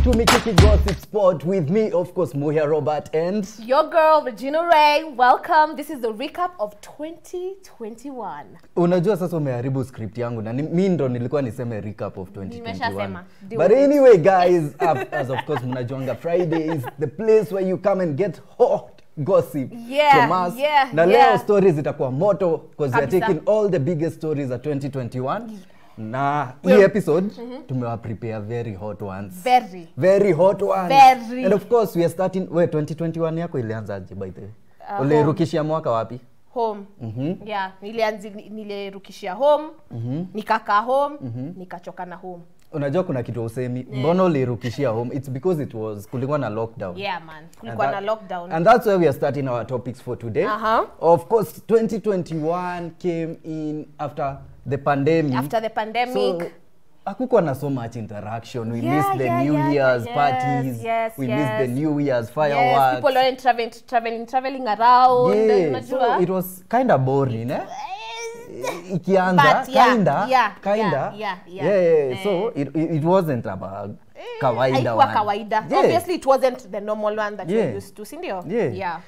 to Mikiki Gossip Spot with me, of course, Muya Robert and your girl Regina Ray. Welcome. This is the recap of 2021. Unajua sasa umeharibu script yangu na mimi ndo nilikuwa niseme recap of 2021. But anyway guys, as of course mnajuanga Friday is the place where you come and get hot gossip from us. Na leo stories zitakuwa moto because we are taking all the biggest stories of 2021. Na hii episode tumewa prepare very hot ones. Very hot ones. And of course we are starting 2021 yako ilianza aje by the way? Ulirukishia mwaka wapi? Home. Yeah, nilirukishia home, nikakaa home, nikachoka na home. Unajua kuna kitu usemi, mbona ulirukishia home? It's because it was kulikuwa na lockdown. Yeah man, kulikuwa na lockdown. And that's why we are starting our topics for today. Of course 2021 came in after the pandemic. So hakukuwa na so much interaction. We missed the New Year's parties. We missed the New Year's fireworks. People weren't traveling around. So it was kind of boring, eh? Ikianza, so it wasn't about kawaida one. Obviously it wasn't the normal one that you're used to, sindio?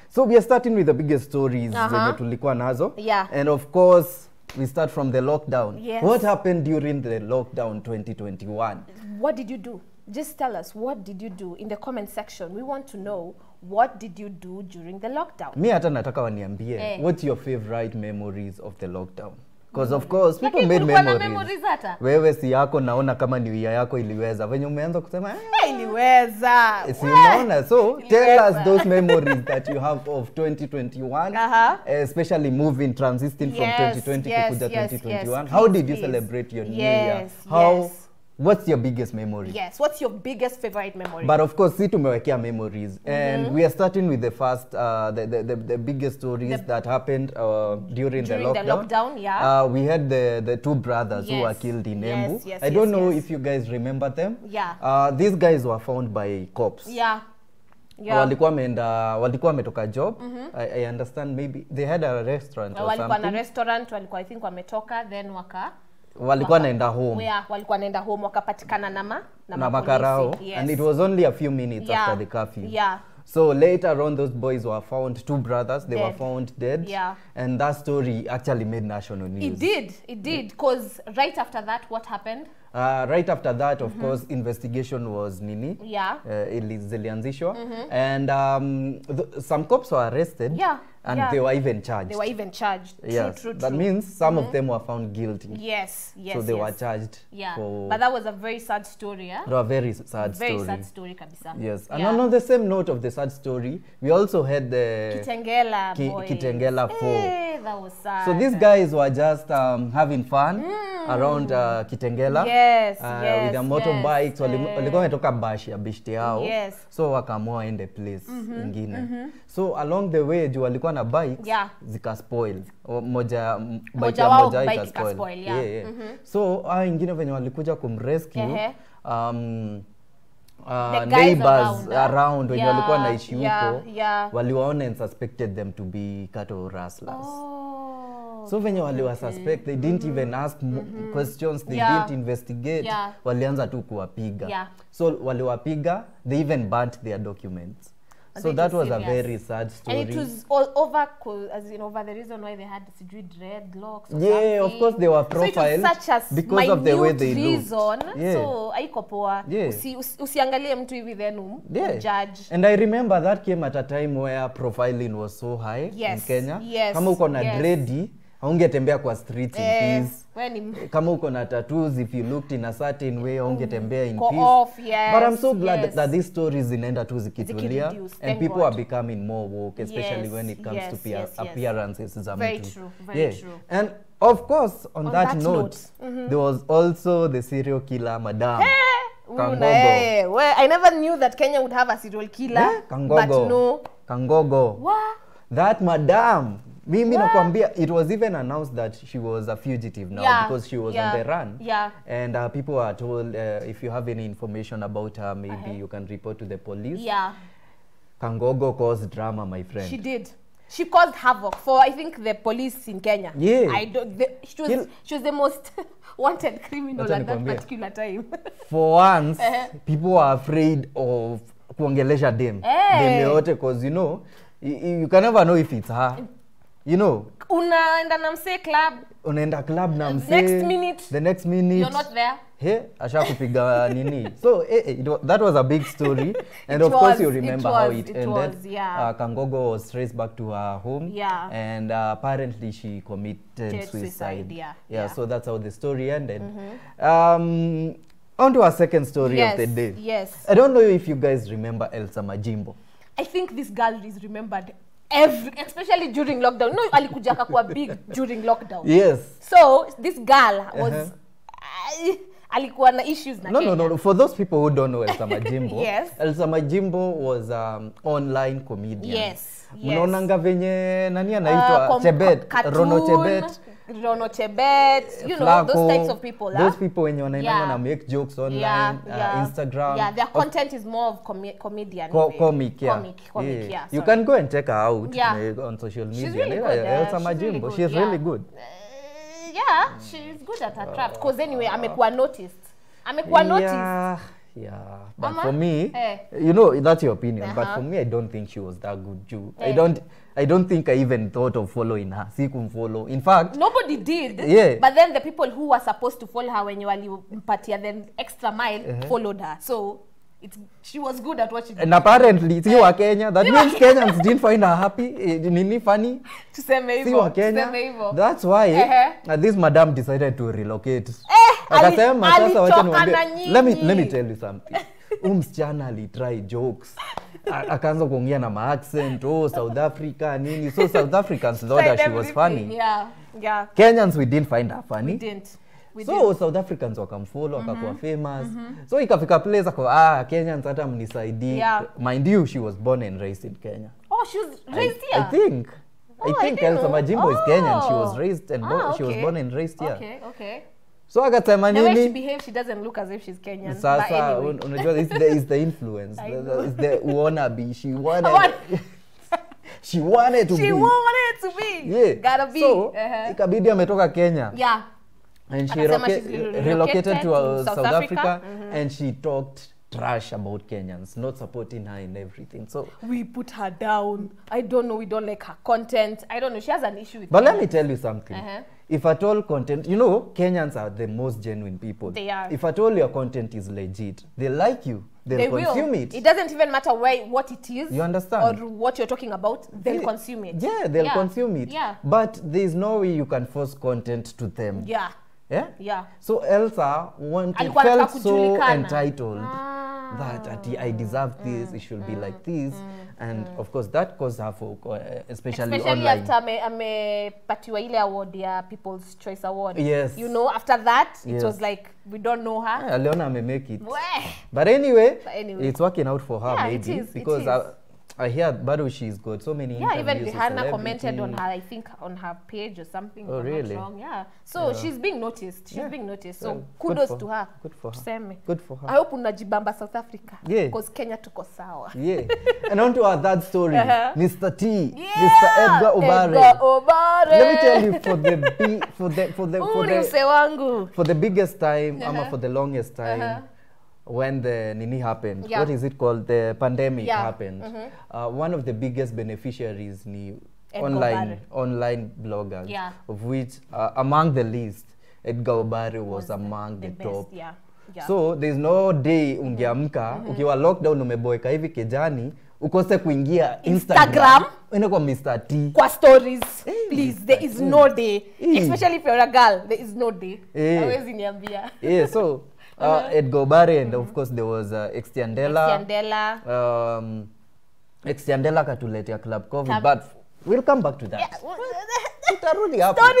So we are starting with the biggest stories zenye tulikuwa nazo. And of course we start from the lockdown. What happened during the lockdown 2021? What did you do? Just tell us, what did you do in the comment section? We want to know, what did you do during the lockdown? Mi hata nataka waniambie, what's your favorite memories of the lockdown? Because of course people made memories. Wewe si yako naona kama New Year yako iliweza. Venye umeanza kusema iliweza. Si unaona, so tell us those memories that you have of 2021, especially moving, transiting from 2020 to 2021. How did you celebrate your New Year? What's your biggest memory? What's your biggest favorite memory? But of course, si tumewekea memories. And we are starting with the first, the biggest stories that happened during the lockdown. We had the two brothers who were killed in Embu. I don't know if you guys remember them. These guys were found by cops. Walikuwa wametoka job. I understand maybe they had a restaurant or something. Walikuwa na restaurant, walikuwa I think wametoka, then walikuwa naenda home. Walikuwa naenda home, wakapatikana na makarao. And it was only a few minutes after the curfew. So later on, those boys were found, two brothers, they were found dead. And that story actually made national news. It did, because right after that, what happened? Right after that, of course, investigation was zilianzishwa. And some cops were arrested. And they were even charged. True. That means some of them were found guilty. So they were charged. But that was a very sad story, A very sad story. Very sad story, kabisa. And on the same note of the sad story, we also had the Kitengela 4. That was sad. So these guys were just having fun around Kitengela. With their motorbikes. Walikuwa wametoka bashi ya bishti yao. So wakaamua ende place ingine. So along the way, juu walikuwa na bikes, zika spoil. Bike ika spoil. So ingine venye walikuja kumrescue, neighbors around wenye walikuwa naishi huko, waliwaona and suspected them to be cattle rustlers. So venye waliwa suspect, they didn't even ask questions, they didn't investigate, walianza tu kuwapiga. So waliwapiga, they even burnt their documents. So that was a very sad story. And it was all over, as in over the reason why they had dreadlocks or something. Of course they were profiled because of the way they looked. So haiko poa. Usiangalie mtu hivi then judge. And I remember that came at a time where profiling was so high in Kenya. Kama uko na dready, haungetembea kwa streets in peace. Kama uko na tattoos, if you looked in a certain way, haungetembea in peace. But I'm so glad that these stories zinaenda tu zikitulia, and people are becoming more woke, especially when it comes to appearances za mtu. Very true. And of course, on that note, there was also the serial killer, Madam Kangogo. Well, I never knew that Kenya would have a serial killer. But no. Kangogo. What? That Madam. Mimi nakwambia, it was even announced that she was a fugitive now because she was on the run. And people are told, if you have any information about her, maybe you can report to the police. Kangogo caused drama, my friend. She did. She caused havoc for, I think, the police in Kenya. Yeah. She was the most wanted criminal at that particular time. For once, people were afraid of kuongelesha dem. Dem yote, because, you know, you can never know if it's her. You know. Unaenda na mse club. Unaenda club na mse. The next minute. You're not there. Hey, asha kupiga nini. So, that was a big story. And of course, you remember how it ended. Kangogo was traced back to her home. Yeah. And apparently, she committed suicide. Yeah, so that's how the story ended. On to our second story of the day. Yes. I don't know if you guys remember Elsa Majimbo. I think this girl is remembered especially during lockdown. No, alikuja akakuwa big during lockdown. Yes. So this girl was alikuwa na issues na Kenya. No. For those people who don't know Elsa Majimbo, yes. Elsa Majimbo was online comedian. Yes. Unaonanga venye nani anaitwa Chebet, Rono Chebet, you know, those types of people. Those people when you're na make jokes online, Instagram. Yeah, their content is more of comedian. Comic, yeah. You can go and check her out on social media. She's really good. Elsa Majimbo, she's really good. Yeah, she's good at her craft. Because anyway, amekuwa noticed. Yeah, but for me, you know, that's your opinion. But for me, I don't think she was that good. I don't think I even thought of following her. Follow. In fact, nobody did. Yeah. But then the people who were supposed to follow her when you walimpatia then extra mile followed her. So she was good at what she did. And apparently, si wa Kenya. That means Kenyans didn't find her happy. Nini funny? Si wa Kenya. That's why this madam decided to relocate. Akasema sasa wacha niwaambie. Let me tell you something. Msichana alitry jokes. Akaanza kuongea na accent, South Africa nini. So South Africans thought that she was funny. Yeah. Kenyans, we didn't find her funny. We didn't. South Africans wakamfollow, akakuwa famous. So ikafika place Kenyans hata mnisaidie. Mind you, she was born and raised in Kenya. Oh, she was raised here? I think Elsa Majimbo is Kenyan. She was raised and she was born and raised here. Okay. So akasema nini? The way she behaves, she doesn't look as if she's Kenyan. Sasa unajua it's the influence. It's the wannabe. She wanted to be. Yeah. Gotta be. So ikabidi ametoka Kenya. Yeah. And she relocated to South Africa and she talked trash about Kenyans, not supporting her in everything. So we put her down. I don't know, we don't like her content. I don't know, she has an issue with But Kenyans. Let me tell you something. If at all content, you know, Kenyans are the most genuine people. They are. If at all your content is legit, they like you. They'll consume it. It doesn't even matter what it is. You understand? Or what you're talking about, they'll consume it. Yeah, they'll consume it. Yeah. But there's no way you can force content to them. Yeah. Yeah? So Elsa felt so entitled that I deserve this, it should be like this. And of course that caused her for especially online. After amepatiwa ile award ya People's Choice Award. Yes. You know, after that, it was like, we don't know her. Leona may make it. But anyway, it's working out for her maybe. It is, because I hear Bado she's got so many interviews. Yeah, even Rihanna commented on her, I think, on her page or something. Oh, really? Not wrong. Yeah. So she's being noticed. So kudos to her. Good for her. Tuseme. Good for her. I hope unajibamba South Africa. Yeah. Because Kenya tuko sawa. Yeah. And on to our third story. Mr. T. Yeah. Mr. Edgar Obare. Let me tell you, for the biggest time, for the longest time, when the Nini happened, what is it called? The pandemic happened. One of the biggest beneficiaries ni online bloggers, of which among the least, Edgar Obare was among the top. Yeah. So there's no day ungeamka ukiwa lockdown umeboeka hivi kijani ukose kuingia Instagram kwa Mr. T kwa stories. Please, there is no day, especially if you're a girl, there is no day. Hawezi niambia. So Edgar Obare, and of course there was Extiandela katuletea Club COVID, but we'll come back to that. Story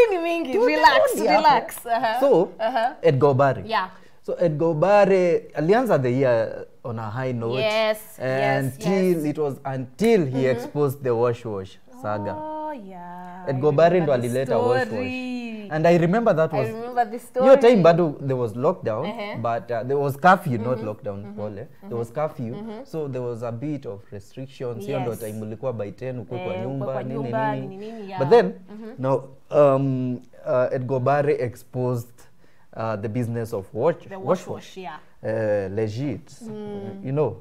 ni mingi. Relax. So Edgar Obare. So Edgar Obare alianza the year on a high note. Until he exposed the wash saga. Oh yeah. Edgar Obare ndo alileta wash. And I remember that was... I remember this story. Your time, but there was lockdown, but there was curfew, not lockdown, there was curfew, so there was a bit of restrictions. Hiyo ndo time ulikuwa by 10 ukwe kwa nyumba, nini. But then, now, Edgar Barry exposed the business of wash. Yeah. Legit, you know.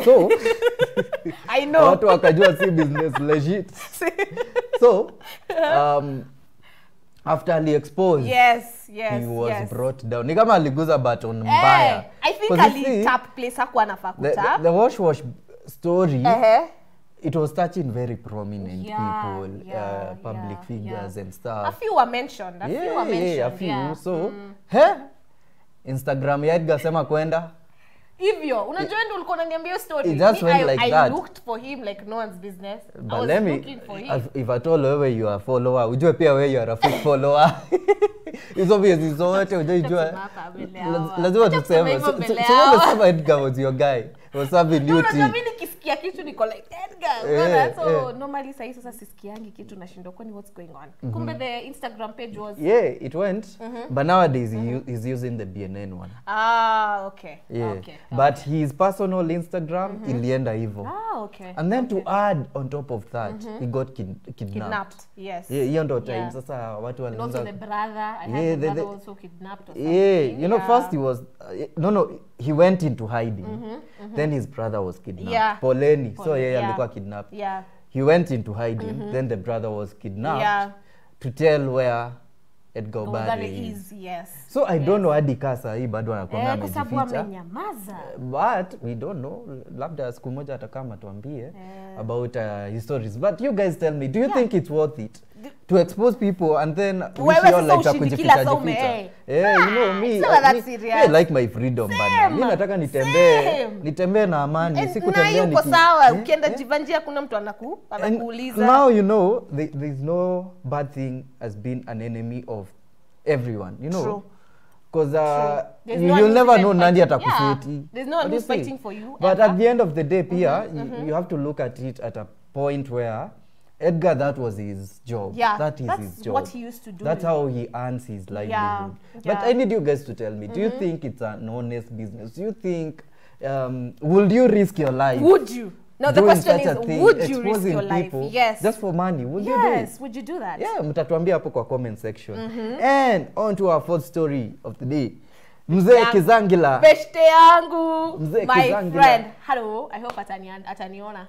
So, I know. Watu wakajua si business legit. So, after he exposed, he was brought down. Ni kama aliguza button mbaya. I think ali tap place hakuwa anafaa kutap. The wash story, it was touching very prominent people, public figures and stuff. A few were mentioned. A few. So, Instagram ya Edgar sema kwenda. Hivyo, unajua ndio ulikuwa unaniambia story. It just went like that. I looked for him like no one's business. But I was looking for him. If at all wewe you are a follower, ujue pia wewe you are a fake follower. It's obvious, it's zote ujue. Lazima tuseme. So Edgar was your guy. Was having you. Unajua mimi nikisikia kitu niko like Edgar. So normally sasa sisikiangi kitu nashindo kwani what's going on. Kumbe the Instagram page was it went. But nowadays he's using the BNN one. Okay. But his personal Instagram ilienda hivyo. Okay. And then to add on top of that, he got kidnapped. Yes. Hiyo ndo time sasa watu walianza. Also the brother, I had the brother also kidnapped or something. You know, first he was he went into hiding. Then his brother was kidnapped. Poleni. So alikuwa kidnapped. He went into hiding. Then the brother was kidnapped to tell where Edgar Barry is. So I don't know hadi kasa hii bado anakuanga amejificha. But we don't know. Labda siku moja atakama tuambie about his stories. But you guys tell me, do you think it's worth it to expose people and then we feel like kujificha? You know me, I like my freedom bana. Mimi nataka nitembee na amani, sikutembea uko sawa. Ukienda jivanjia kuna mtu anakuuliza. Now you know there's no bad thing as being an enemy of everyone, you know. True. Because you'll never know nani atakufiti. There's no one who's fighting for you. But at the end of the day, Pia, you have to look at it at a point where Edgar, that was his job. That is his job. What he used to do. That's how he earns his livelihood. But I need you guys to tell me, do you think it's an honest business? Do you think, would you risk your life? Would you? No, the question is, would you risk your life? Yes. Just for money, would you do it? Yes, would you do that? Yeah, mtatuambia hapo kwa comment section. And on to our fourth story of the day. Mzee Kizangila. Beshte yangu. Mzee My Kizangila. friend. Hello, I hope ataniona.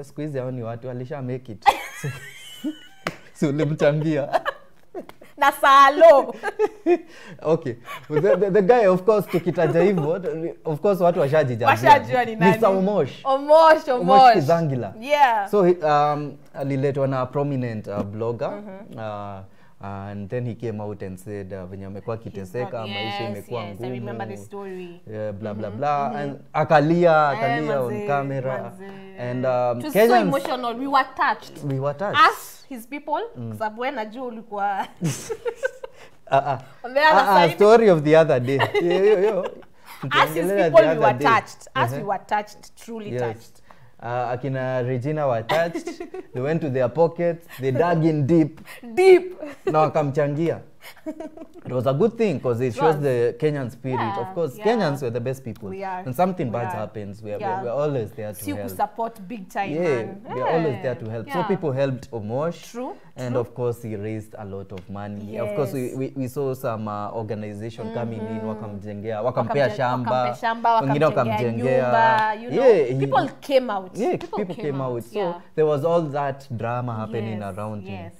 Siku hizi hao ni watu alisha make it. So ulimchangia. Na salo. Okay. The guy, of course, tukitaja hivyo, of course watu washajijua. Washajua ni nani? Mr. Omosh Kizangila. Yeah. So aliletwa na prominent blogger. And then he came out and said venye amekuwa kiteseka, maisha imekuwa ngumu. I remember the story. Blah blah blah. And akalia on camera. And it was so emotional. We were touched. Us, his people, sababu wewe najua ulikuwa on the other side. Story of the other day. Us, his people, we were touched. Us, we were touched, truly touched. Akina Regina were touched. They went to their pockets. They dug in deep. Na wakamchangia. It was a good thing because it shows the Kenyan spirit. Of course, Kenyans were the best people. We are. When something bad happens, we're always there to help. Support big time, man. We're always there to help. So people helped Omosh. True. And of course, he raised a lot of money. Of course, we saw some organization coming in, wakampea shamba, wengine wakamjengea. People came out. People came out. So there was all that drama happening around him.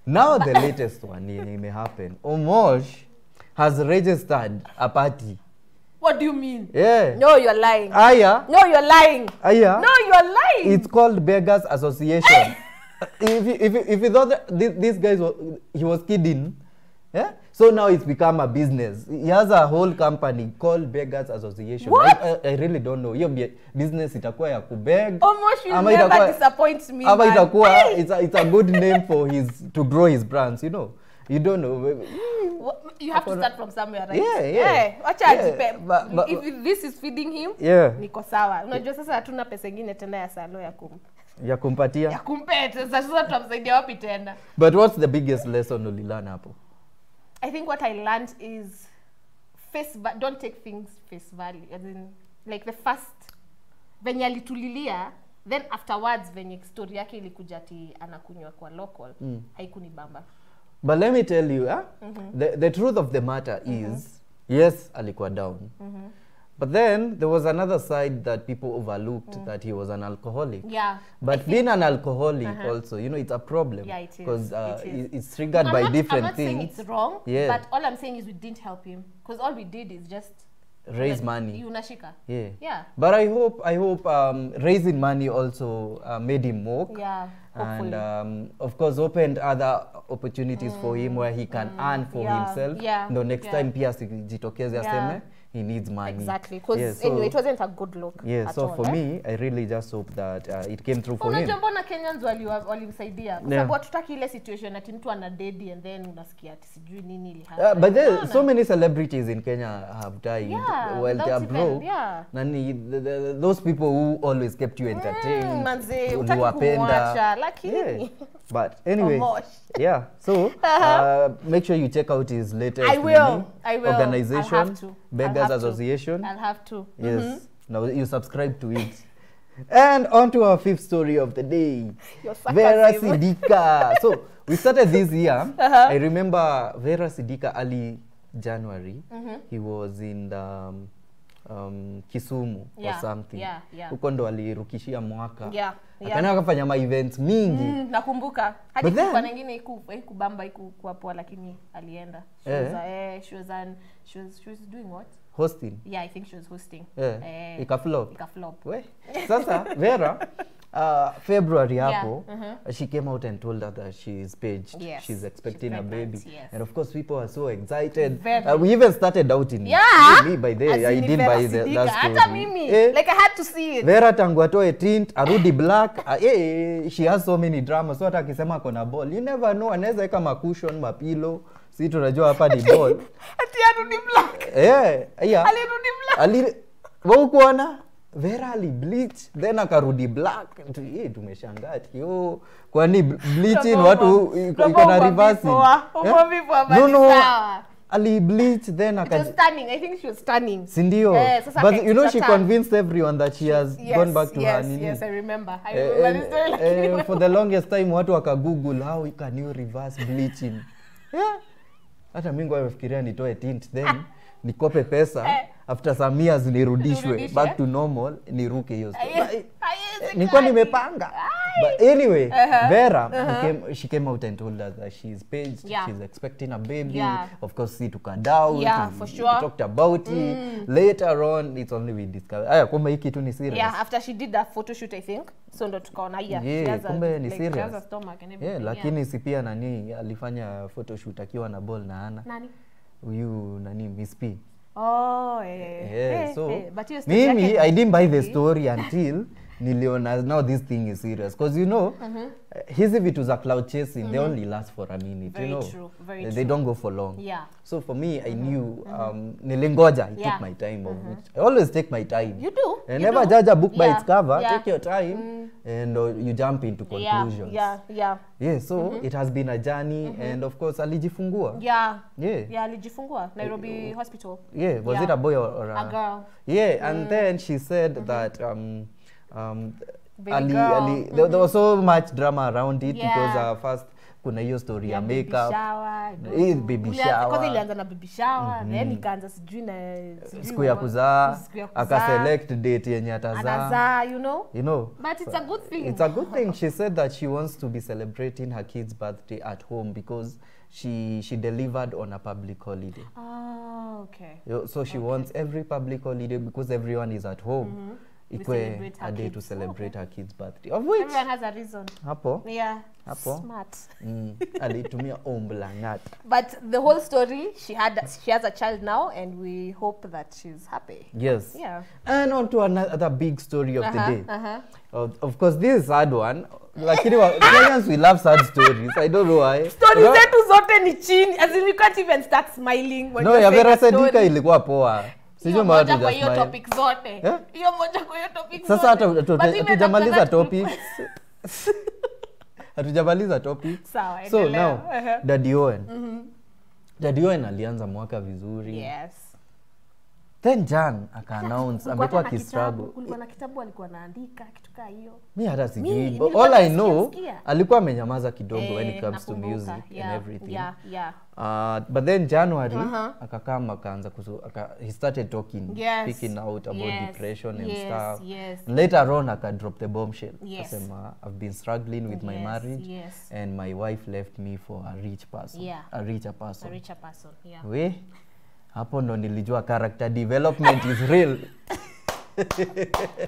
Now the latest one may happen. Omosh has registered a party. What do you mean? Yeah. No, you're lying. Aya. No, you're lying. Aya. No, you're lying. It's called Beggars Association. If you thought that this guy was kidding, so now it's become a business. He has a whole company called Beggars Association. What? I really don't know. Your business itakuwa ya kubeg. Almost you never disappoint me. Ama itakuwa it's a good name for to grow his brands, you know. You don't know. You have to start from somewhere, right? Yeah. If this is feeding him, niko sawa. Unajua sasa hatuna pesa nyingine tena ya salo ya kumpatia. Ya kumpeta. Sasa tutamsaidia wapi tena? But what's the biggest lesson ulilana hapo? I think what I learned is don't take things face value. As in, like the first venye alitulilia, then afterwards venye story yake ilikuja ati anakunywa kwa local, haikunibamba. But let me tell you, the truth of the matter is, yes, alikuwa down. But then there was another side that people overlooked, that he was an alcoholic. Yeah. But being an alcoholic also, you know, it's a problem. Yeah, it is. Because it's triggered by different things. I'm not saying it's wrong, but all I'm saying is we didn't help him. Because all we did is just raise money. Unashika. Yeah. But I hope raising money also made him work. Yeah, hopefully. And of course opened other opportunities for him where he can earn for himself. Yeah. The next time pia jitokeze aseme he needs money. Exactly. Because anyway, it wasn't a good look. Yeah, at so all, for me, I really just hope that it came through for him. Unajua mbona Kenyans walimsaidia? Kwa sababu hatutaki ile situation ati mtu ana dedi and then unasikia ati sijui nini ili happen. But there so many celebrities in Kenya have died while they are broke. Nani those people who always kept you entertained. Manze, utaki kumwacha lakini. But anyway, so make sure you check out his latest organization, Beggars Association. I'll have to. Yes. Now you subscribe to it. And on to our fifth story of the day. Vera Sidika. So we started this year. I remember Vera Sidika early January. He was in the Kisumu or something. Huko ndo alirukishia mwaka. Akaenda akafanya ma events mingi. Nakumbuka. Hadi kwa nyingine ikubamba ikuwa poa lakini alienda. She was doing what? Hosting. Yeah, I think she was hosting. Ikaflop. We. Sasa Vera February hapo she came out and told her that she is paged. She's expecting a baby. And of course people are so excited. We even started doubting me by the I didn't buy that story. Hata mimi. Like I had to see it. Vera tangu atoe tint, arudi black. She has so many dramas. So hata akisema kona ball, you never know, anaweza eka ma cushion, ma pillow. Si tunajua hapa ni ball. Ati arudi black. Alirudi black. Wewe kuona Vera ali bleach then akarudi black. Tumeshangaa kwani bleaching watu iko na reversing. No. Ali bleach then it was stunning. I think she was stunning. Sindio. But you know she convinced everyone that she has gone back to her nini. Yes, I remember this story. For the longest time watu waka Google how can you reverse bleaching. Hata mingo wamefikiria nitoe tint then nikope pesa after some years nirudishwe back to normal niruke hiyo story. Nilikuwa nimepanga. But anyway, Vera she came out and told us that she's paged, she's expecting a baby. Of course, she took her down. For sure. We talked about it. Later on, it's only we discovered. Kumbe hiki tu ni serious. After she did that photo shoot, I think. So ndo tukaona kumbe ni serious. She has a stomach and everything. Lakini si pia nani alifanya photo shoot akiwa na ball na ana. Nani? Huyu nani Miss P. So mimi I didn't buy the story until niliona now this thing is serious because you know hizi vitu za cloud chasing they only last for a minute. Very you know true. They don't go for long. So for me I knew nilingoja. I took my time of which I always take my time. You do. And never judge a book by its cover. Take your time and you jump into conclusions. So it has been a journey and of course alijifungua. Alijifungua Nairobi Hospital. Was it a boy or a girl? And then she said that there was so much drama around it because first kuna hiyo story ya makeup, baby shower. Kwanza ilianza na baby shower, then ikaanza sijui na siku ya kuzaa, aka select date yenye atazaa. You know. But it's a good thing. It's a good thing. She said that she wants to be celebrating her kid's birthday at home because she delivered on a public holiday. So she wants every public holiday because everyone is at home. Ikwe a day to celebrate her kid's birthday. Of which everyone has a reason. Hapo. Hapo. Smart. Alitumia omblangat. But the whole story, she has a child now and we hope that she's happy. Yes. And on to another big story of the day. Of course this is sad one. Lakini Kenyans we love sad stories. I don't know why. Stories zetu zote ni chini. As in we can't even start smiling when ya Vera Sidika ilikuwa poa. Hiyo moja kwa hiyo topic zote. Hiyo moja kwa hiyo topic zote. Sasa hatujamaliza topics. Hatujamaliza topics. Sawa, so now Daddy Owen. Daddy Owen alianza mwaka vizuri. Yes. Then Jan aka-announce amekuwa kistruggle. Kulikuwa na kitabu alikuwa anaandika kitu kama hiyo. Mimi hata sijui. All I know alikuwa amenyamaza kidogo when it comes to music and everything. But then January akakama akaanza he started talking, speaking out about depression and stuff. And later on aka drop the bombshell. Akasema I've been struggling with my marriage and my wife left me for a rich person. A richer person. We hapo ndo nilijua character development is real.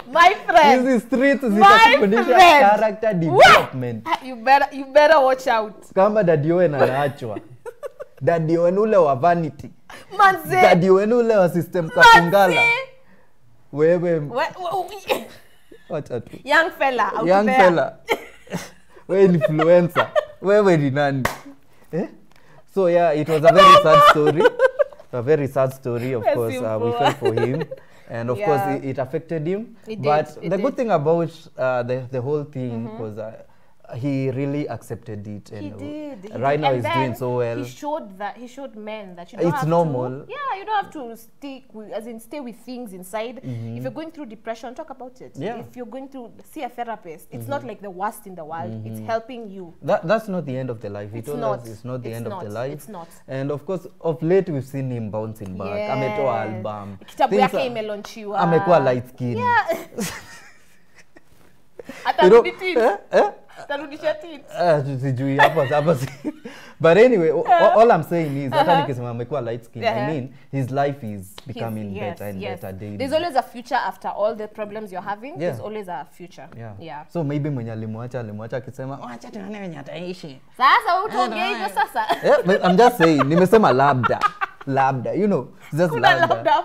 My friend. Hizi streets zitakufundisha character development. You better watch out. Kama Daddy Owen anaachwa. Daddy Owen ule wa vanity. Manze. Daddy Owen ule wa system kapungala. Wewe. Wacha tu. Young fella out Young there. fella. Wewe influencer. Wewe ni nani? So yeah, it was a very sad story. A very sad story, of course. We felt for him, and of course it affected him. But the good thing about the whole thing was he really accepted it, and he did. Right now he's doing so well. He showed men that you don't have normal. You don't have to stay with things inside. If you're going through depression, talk about it. If you're going through, see a therapist. It's not like the worst in the world. It's helping you. That's not the end of the life. It's not the end of the life. It's not. And of course, of late we've seen him bouncing back. Ametoa album. Kitabu yake imelaunchiwa. Amekuwa light skin. Tarudisha tits. Sijui hapo. But anyway, all I'm saying is hata nikisema amekuwa light skin, I mean his life is becoming better and better daily. There's always a future after all the problems you're having. There's always a future. So maybe mwenye alimwacha akisema acha tuone wenye ataishi. Sasa utaongea hivyo sasa. I'm just saying, nimesema labda, you know, just labda.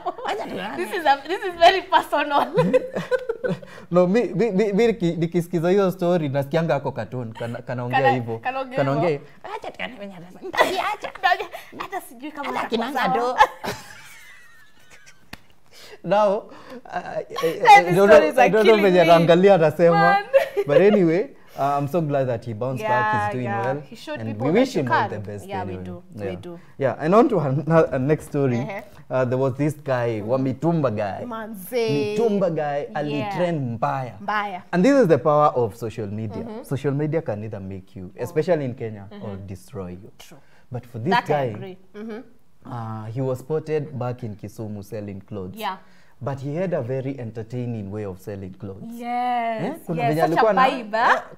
This is very personal. No, nikisikiza hiyo story nasikianga ako cartoon kanaongea hivyo. Kanaongea acha tuone wenye ataishi. Hata sijui kama kinanga do. Now, I don't know when anaangalia anasema. But anyway, I'm so glad that he bounced back. He's doing well. And we wish him all the best. We do. Yeah, and on to our next story. There was this guy, Mitumba guy. Mitumba guy, alitrend mbaya. And this is the power of social media. Social media can either make you, especially in Kenya, or destroy you. True. But for this guy, I agree. He was spotted back in Kisumu selling clothes. But he had a very entertaining way of selling clothes.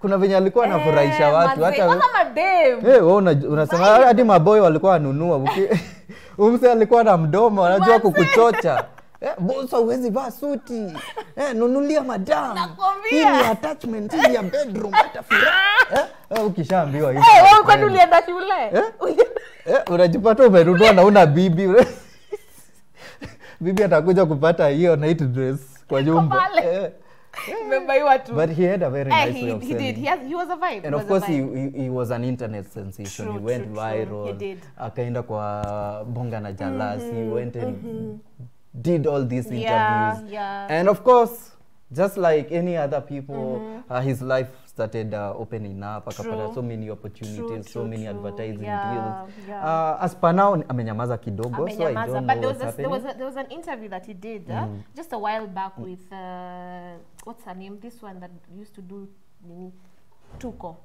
Kuna venye alikuwa anafurahisha watu hata kama Dave. Wewe unasema hadi maboy walikuwa wanunua. Umse alikuwa na mdomo anajua kukuchocha. Bosa huwezi vaa suti. Nunulia madam. Hii ni attachment hii ya bedroom hata furaha. Ukishaambiwa hivi. Wewe kwani ulienda shule? Unajipata umerudwa na una bibi. Bibi atakuja kupata hiyo night dress kwa nyumba. But he had a very nice way of selling. He was a vibe. And of course he was an internet sensation. He went viral. He did. Akaenda kwa Bonga na Jalas. He went and did all these interviews. And of course, just like any other people, his life started opening up. Akapata so many opportunities, so many advertising deals. As per now, amenyamaza kidogo, so I don't know what's happening. There was an interview that he did just a while back with, what's her name? This one that used to do Tuko.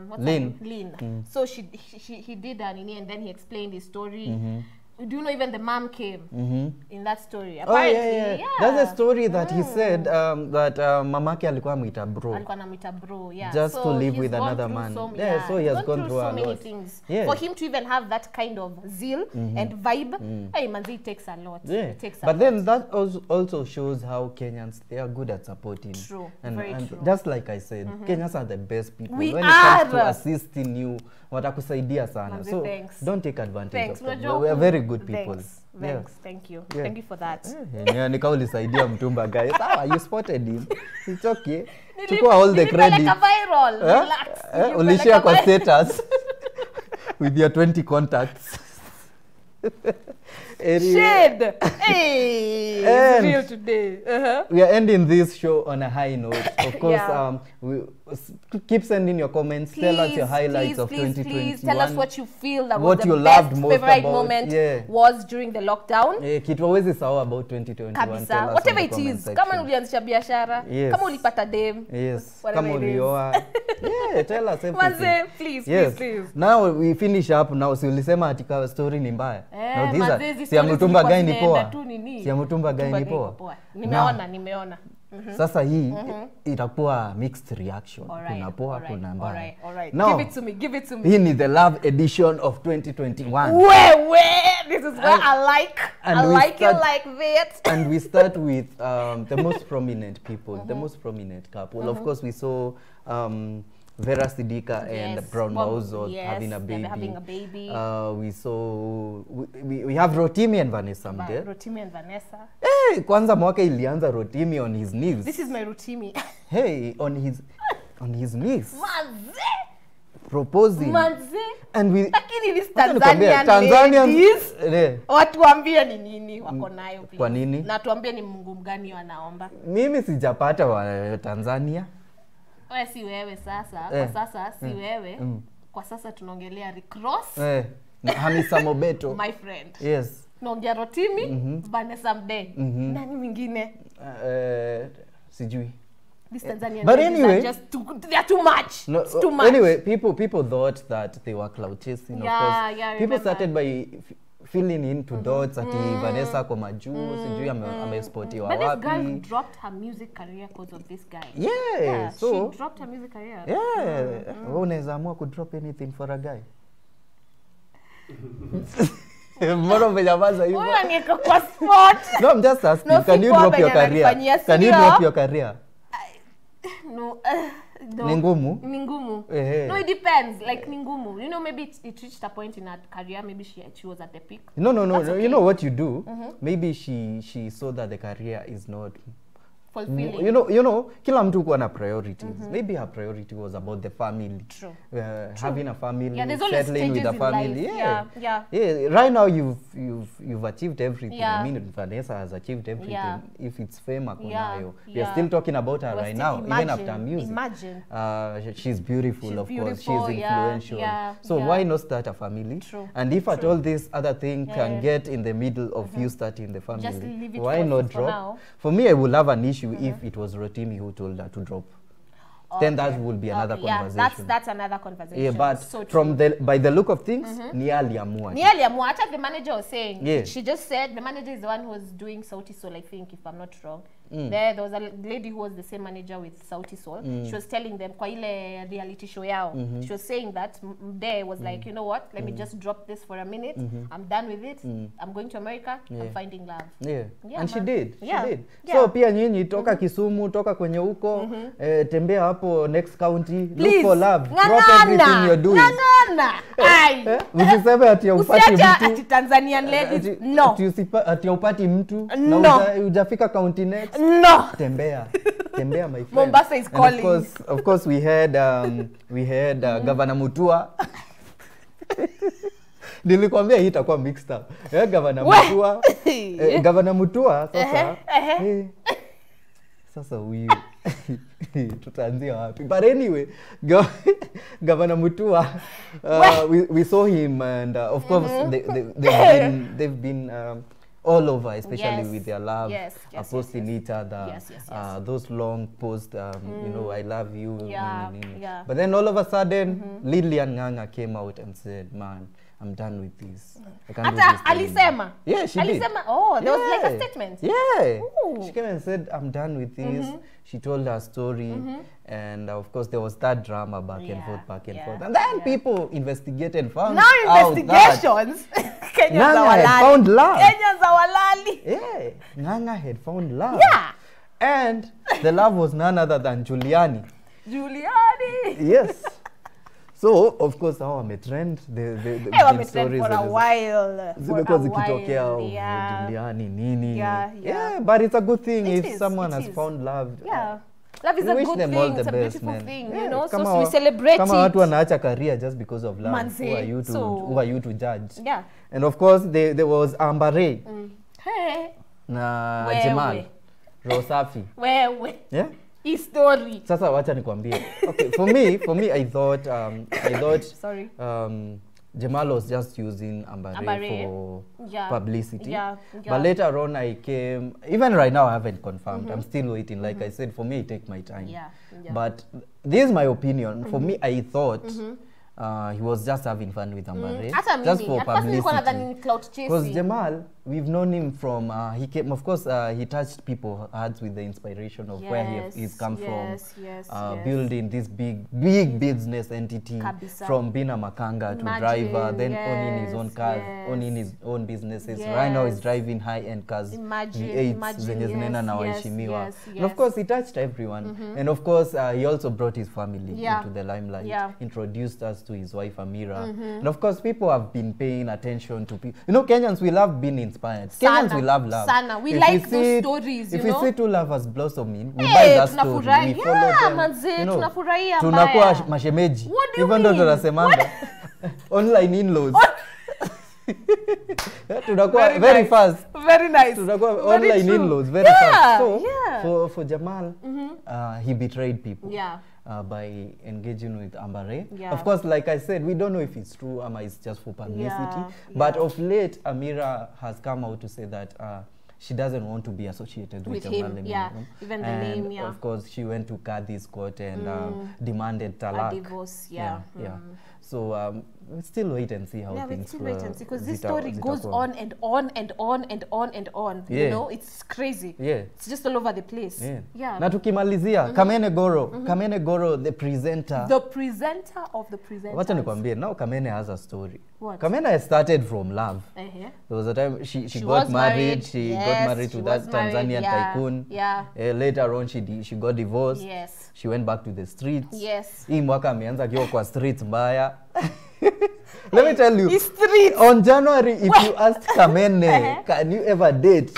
What's Lynn. Lynn. So he did an and then he explained his story. Do you know even the mom came in that story? Apparently, That's a story that he said that mamake alikuwa amita bro. Alikuwa anamwita bro, just so to live with another man. So he has gone through so many things. For him to even have that kind of zeal and vibe, hey, man, it takes a lot. It takes a lot. Then that also shows how Kenyans, they are good at supporting. True, and true. Just like I said, Kenyans are the best people. When it comes to assisting you, watakusaidia sana. So don't take advantage of them. We are very good people. Thank you. Thank you for that. Nika ulisaidia Mtumba guys. You spotted him. It's okay. Chukua all the credit. Nilipeleka viral. Relax. Ulishare kwa status with your 20 contacts. Shade. Hey, it's real today. We are ending this show on a high note. Of course, keep sending your comments. Tell us your highlights of 2021. Please tell us what you feel that what was you the loved best most favorite about, moment was during the lockdown. Kitu hawezi sawa about 2021. Kabisa. Whatever it is. Kama ulianzisha biashara, kama ulipata dem. Kama ulioa. Tell us everything. Manze, please. Now we finish up now. Si ulisema atika story ni mbaya. Now these are si amutumba guy ni poa. Si amutumba guy ni poa. Nimeona. Sasa hii itakuwa mixed reaction. Kuna poa, kuna mbaya. Now, give it to me. Hii ni the love edition of 2021. This is where I like it like that. And we start with the most prominent people, the most prominent couple. Of course, we saw Vera Sidika and Brown Mauzo having a baby. We saw we have Rotimi and Vanessa Mdee. Rotimi and Vanessa. Hey, kwanza mwaka ilianza Rotimi on his knees. This is my Rotimi. Hey, on his knees. Manze. Proposing. Manze. And we lakini this Tanzanian ladies. Watuambie ni nini wako nayo please. Kwa nini? Na tuambie ni Mungu mgani wanaomba. Mimi sijapata wa Tanzania. Wewe si wewe sasa. Kwa sasa si wewe. Kwa sasa tunaongelea Rick Ross. Hamisa Mobeto. My friend. Yes. Naongea Rotimi, Vanessa Mdee. Nani mwingine? Sijui. These Tanzanian but anyway, they are too much. No, it's too much. Anyway, people thought that they were cloud chasing. Of course, people started by filling into dots ati Vanessa kwa majuu, sijui amesportiwa wapi. But this girl dropped her music career because of this guy. Yeah, so she dropped her music career. Yeah, unaweza amua ku drop anything for a guy. Mbona umenyamaza hivyo? Wewe nieka kwa spot. No, I'm just asking. No, can you drop your career? Can you drop your career? No, ni ngumu. No, it depends. Like ni ngumu. You know, maybe it reached a point in her career. Maybe she was at the peak. No. Okay. You know what you do? Maybe she saw that the career is not fulfilling. You know, kila mtu kuwa na priorities. Maybe her priority was about the family. True. Having a family, settling with a family. Yeah. Right now you've achieved everything. I mean, Vanessa has achieved everything. If it's fame, we are still talking about her right now, even after music. Imagine. She's beautiful, of course. She's influential. So why not start a family? True. And if at all this other thing can get in the middle of you starting the family, just leave it why not drop? Now. For me, I would have an issue if it was Rotimi who told her to drop. Then that would be another conversation. That's another conversation. Yeah, but so by the look of things, ni aliamua. Hata the manager was saying, she just said, the manager is the one who was doing Sauti Sol, I think, if I'm not wrong. There was a lady who was the same manager with Sauti Sol. She was telling them, kwa ile reality show yao, she was saying that Mdee was like, you know what, let me just drop this for a minute. I'm done with it. I'm going to America. I'm finding love. And she did. So pia nyinyi toka Kisumu, toka kwenye huko, tembea hapo next county, look for love. Drop everything you're doing. Usiseme ati upati mtu. Ati Tanzanian ladies. No. Ati upati mtu. No. Na ujafika county next. No. Tembea, my friend. Mombasa is calling. Of course, we had Governor Mutua. Nilikwambia hii itakuwa mixed up. Governor Mutua. Governor Mutua sasa. Sasa huyu tutaanzia wapi? But anyway, Governor Mutua, we saw him, and of course they've been all over, especially with their love, posting each other, those long posts, you know, I love you. But then all of a sudden, Lilian Nganga came out and said, man, I'm done with this. I can't do this Alisema? Yeah, she did. Oh, there was like a statement. Yeah. Ooh. She came and said, I'm done with this. She told her story. And of course, there was that drama back and forth. And then people investigated and found out investigations. Nganga had found love. Kenyans are walali. Yeah. Nganga had found love. Yeah. And the love was none other than Giuliani. Yes. So, of course, how I'm a trend, the stories for a while. Because zikitokea Giuliani nini. Yeah, but it's a good thing if someone has found love. Yeah. Love is a good thing, it's a beautiful thing, you know, so we celebrate it. Kama watu wanaacha career just because of love, who are you to judge? Yeah. And of course, there was Ambare. Hey. Na Jamal. Rosafi. Wewe. Yeah? Story. Sasa wacha nikwambie. Okay, for me I thought sorry. Jamal was just using Ambare for publicity. Yeah. But later on I came, even right now I haven't confirmed. I'm still waiting. Like I said, for me, I take my time. Yeah. But this is my opinion. For me, I thought he was just having fun with Ambare. Just for publicity. Because Jamal, we've known him from, he came, of course, he touched people's hearts with the inspiration of where he's come from. Building this big business entity from being a makanga to driver, then owning his own cars, owning his own businesses. Right now he's driving high-end cars, V8s, and of course he touched everyone. And of course he also brought his family into the limelight, introduced us to his wife Amira. And of course people have been paying attention to people. You know, Kenyans, we love being inspired. Kenyans, we love love. Sana. We like those stories, you know. If we see two lovers blossoming, we buy that story. We follow them. Manze, you know, tunafurahia tunakuwa mashemeji. Even though tunasemanga online in-laws. Tunakuwa very fast. Very nice. Tunakuwa online in-laws very fast. So for Jamal, he betrayed people. By engaging with Ambare. Of course, like I said, we don't know if it's true or it's just for publicity. But of late, Amira has come out to say that she doesn't want to be associated with him. Even the name. Of course, she went to Kadhi's court and demanded talak. A divorce. So we'll still wait and see how things will wait and see, because this story goes on and on and on and on and on. You know, it's crazy. It's just all over the place. Na tukimalizia, Kamene Goro, the presenter. The presenter of the presenters. Wacha nikwambie, now Kamene has a story. What? Kamene started from love. There was a time she got married. She got married to that Tanzanian tycoon. Later on she got divorced. She went back to the streets. Hii mwaka ameanza akiwa kwa streets mbaya. Let me tell you, on January, if you asked Kamene, can you ever date?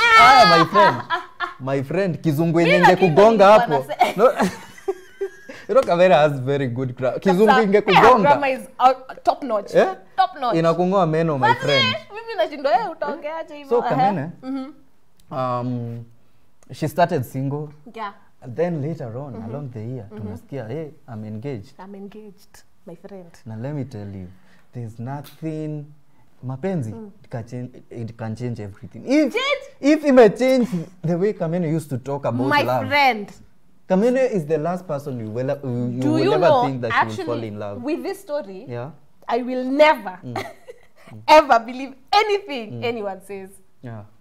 My friend, kizungu inge kugonga hapo. No, you know, Kamene has very good grammar. Kizungu inge kugonga. Grammar is top notch. Top notch. Inakungoa meno, my friend. Mimi nashindo utaongeaje hivyo. So Kamene, she started single. And then later on, along the year, tunasikia, hey, I'm engaged. My friend. Now let me tell you, there's nothing. Mapenzi, it can change everything. If it may change the way Kamene used to talk about love. My friend. Kamene is the last person you will ever think that she will fall in love. With this story, I will never, ever believe anything anyone says.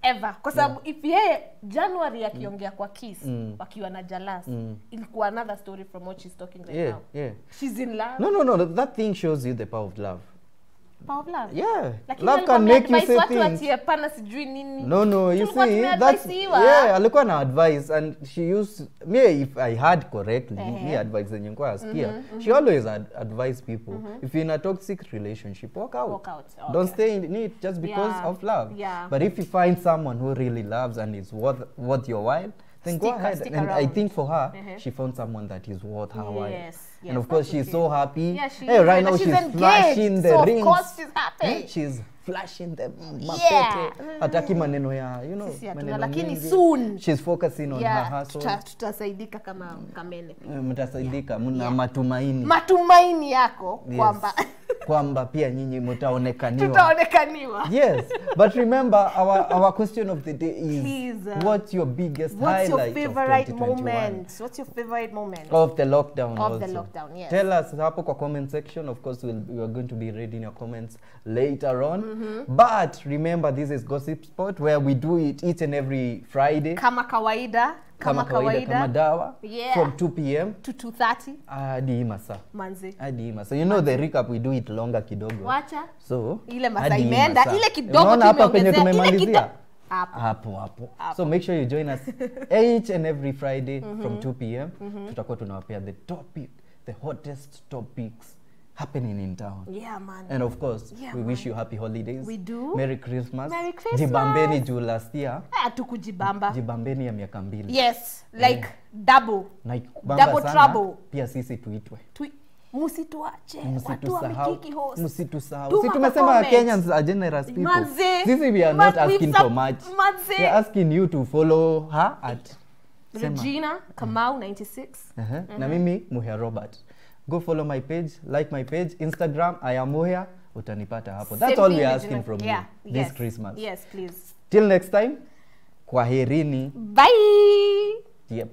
Ever. Kwa sababu if yeye January akiongea kwa Kiss wakiwa na Jalas, ilikuwa another story from what she's talking right now. She's in love. No, that thing shows you the power of love. Power of love? Yeah. Love can make you say things. No, you see, that's, alikuwa na advice, and she used, if I heard correctly, advice zenye nilikuwa asikia, she always advise people, if you're in a toxic relationship, walk out. Don't stay in it just because of love. But if you find someone who really loves and is worth your while, then go ahead. And I think for her, she found someone that is worth her while. And of course, she's so happy. Right now, she's flashing the rings. Of course, she's happy. She's flashing the mapete. Hataki maneno ya, you know, lakini soon. She's focusing on her hustle. Tutasaidika kama Kamene. Mtasaidika, mna matumaini. Matumaini yako kwamba pia nyinyi mtaonekaniwa. Tutaonekaniwa. Yes, but remember our question of the day is, what's your biggest highlight of 2021? What's your favorite moment of the lockdown? Yes. Tell us hapo kwa comment section. Of course, we are going to be reading your comments later on. But remember, this is Gossip Spot, where we do it each and every Friday. Kama kawaida. Kama dawa. From 2 p.m. to 2:30. Hadi masa. Manzi. Hadi masa. You know the recap, we do it longer kidogo. Wacha. So, ile masa imeenda, ile kidogo tumeongezea. Ile kidogo. Hapo. So make sure you join us each and every Friday from 2 p.m. Tutakuwa tunawapea the topic, the hottest topics happening in town. Yeah, man. And of course, we wish you happy holidays. We do. Merry Christmas. Merry Christmas. Jibambeni juu last year. Tukujibamba. Jibambeni ya miaka 2. Yes, like double. Double trouble. Pia sisi tuitwe. Musituache. Watu wa Mikiki host. Musitusahu. Si tumesema Kenyans are generous people. Sisi we are not asking for much. We are asking you to follow her at Regina Kamau 96. Na mimi Muhia Robert. Go follow my page, like my page, Instagram, I am Muhia, utanipata hapo. That's all we are asking from you this Christmas. Yes, please. Till next time, kwaherini. Bye. Yep.